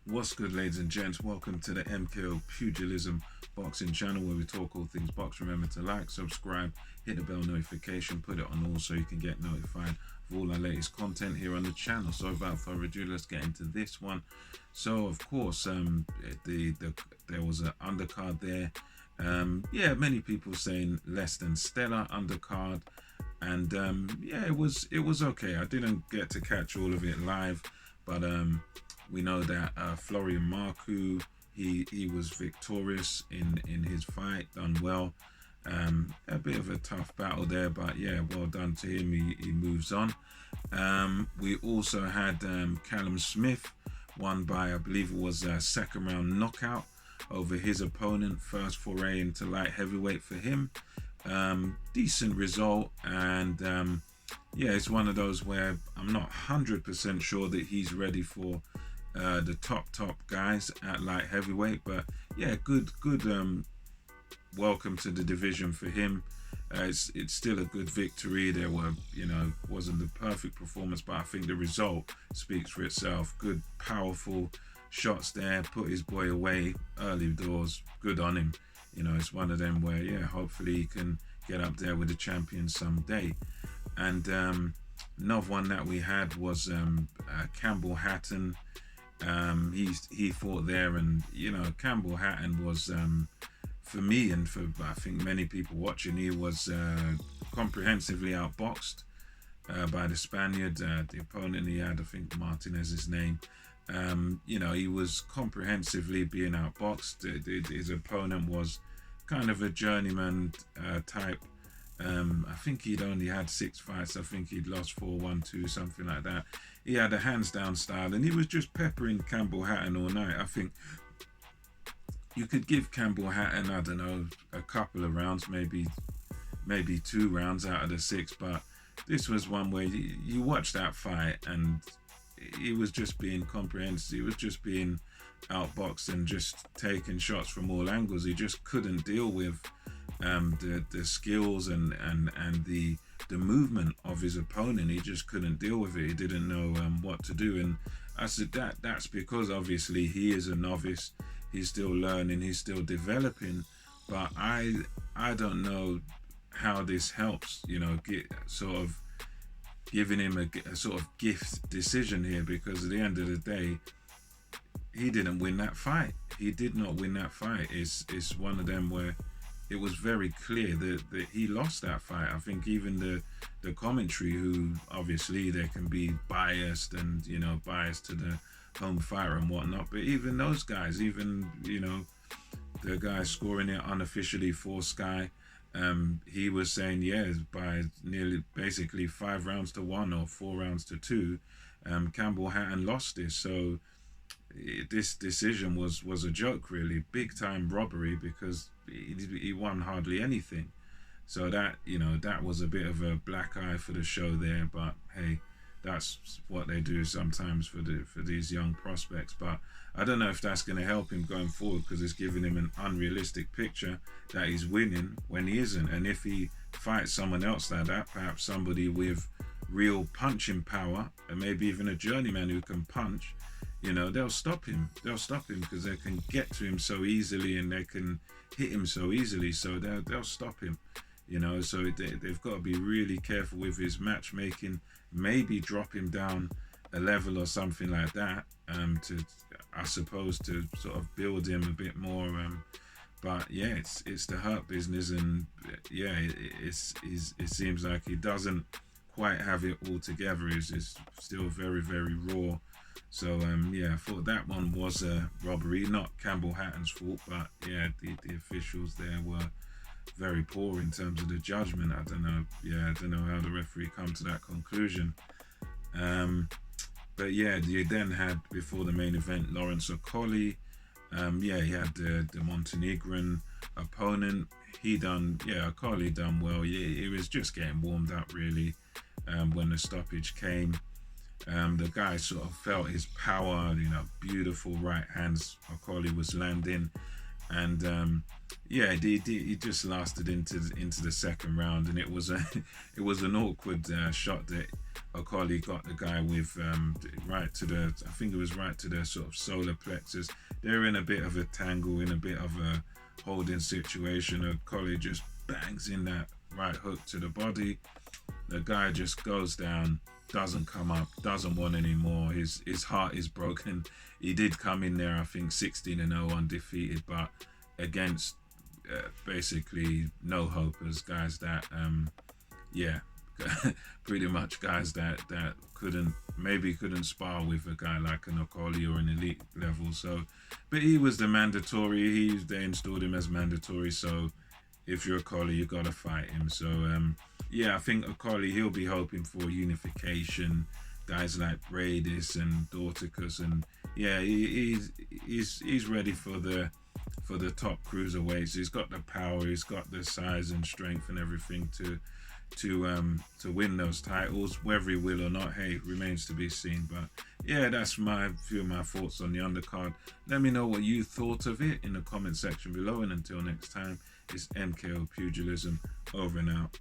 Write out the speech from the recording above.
What's good, ladies and gents? Welcome to the MKO Pugilism Boxing channel where we talk all things box. Remember to like, subscribe, hit the bell notification, put it on all so you can get notified of all our latest content here on the channel. So without further ado, let's get into this one. So of course, there was an undercard there. Yeah, many people saying less than stellar undercard, and yeah, it was okay. I didn't get to catch all of it live, but we know that Florian Marku, he was victorious in his fight, done well. A bit of a tough battle there, but yeah, well done to him. He moves on. We also had Callum Smith won by, I believe it was a second round knockout over his opponent. First foray into light heavyweight for him. Decent result, and yeah, it's one of those where I'm not 100% sure that he's ready for the top guys at light heavyweight, but yeah, good welcome to the division for him. It's still a good victory. There were, wasn't the perfect performance, but I think the result speaks for itself. Good, powerful shots there. Put his boy away early doors. Good on him. It's one of them where, yeah, hopefully he can get up there with the champion someday. And another one that we had was Campbell Hatton. He fought there, and Campbell Hatton was, for me and for I think many people watching, he was comprehensively outboxed by the Spaniard. The opponent he had, I think Martinez's name. He was comprehensively being outboxed. His opponent was kind of a journeyman type. I think he'd only had 6 fights. I think he'd lost 4, 1, 2, something like that. He had a hands down style, and he was just peppering Campbell Hatton all night. I think you could give Campbell Hatton, I don't know, a couple of rounds, maybe 2 rounds out of the 6, but this was one where you watch that fight and he was just being comprehensive. He was just being outboxed and just taking shots from all angles. He just couldn't deal with the skills and the movement of his opponent. He just couldn't deal with it. He didn't know what to do, and I said that's because obviously he is a novice. He's still learning. He's still developing. But I don't know how this helps. Get sort of giving him a sort of gift decision here, because at the end of the day, he didn't win that fight. He did not win that fight. It's one of them where it was very clear that he lost that fight. I think even the commentary, who obviously they can be biased and biased to the home fighter and whatnot, but even those guys, even the guy scoring it unofficially for Sky, he was saying, yeah, by nearly basically 5 rounds to 1 or 4 rounds to 2, Campbell Hatton lost this. So this decision was a joke, really, big time robbery, because he won hardly anything. So that was a bit of a black eye for the show there. But hey, that's what they do sometimes for these young prospects. But I don't know if that's going to help him going forward, because it's giving him an unrealistic picture that he's winning when he isn't. And if he fights someone else like that, perhaps somebody with real punching power, and maybe even a journeyman who can punch, they'll stop him. They'll stop him because they can get to him so easily and they can hit him so easily. So they'll stop him. So they've got to be really careful with his matchmaking. Maybe drop him down a level or something like that, to, I suppose, to sort of build him a bit more. But yeah, it's the hurt business, and yeah, it seems like he doesn't quite have it all together. It's still very, very raw. So yeah, I thought that one was a robbery, not Campbell Hatton's fault, but yeah, the officials there were very poor in terms of the judgment. I don't know how the referee come to that conclusion. But yeah, you then had, before the main event, Lawrence Okolie. Yeah, he had the Montenegrin opponent. Okolie done well. Yeah, he was just getting warmed up, really, when the stoppage came. The guy sort of felt his power, beautiful right hands Okolie was landing. and yeah, he just lasted into the second round, and it was a it was an awkward shot that Okoli got the guy with right to the, I think it was right to the sort of solar plexus. They're in a bit of a tangle, in a bit of a holding situation. Okoli just bangs in that right hook to the body. The guy just goes down, doesn't come up, doesn't want any more. His heart is broken. He did come in there, I think, 16-0 undefeated, but against basically no hopers, guys that yeah, pretty much guys that couldn't spar with a guy like an Okoli or an elite level. So, but he was the mandatory. They installed him as mandatory. So, if you're Okoli, you gotta fight him. So, yeah, I think Okoli, he'll be hoping for unification. Guys like Bradis and Dorticus, and yeah, he's ready for the top cruiserweights. He's got the power, he's got the size and strength and everything to win those titles. Whether he will or not, hey, remains to be seen. But yeah, that's my few of my thoughts on the undercard. Let me know what you thought of it in the comment section below, and until next time, it's MKO Pugilism, over and out.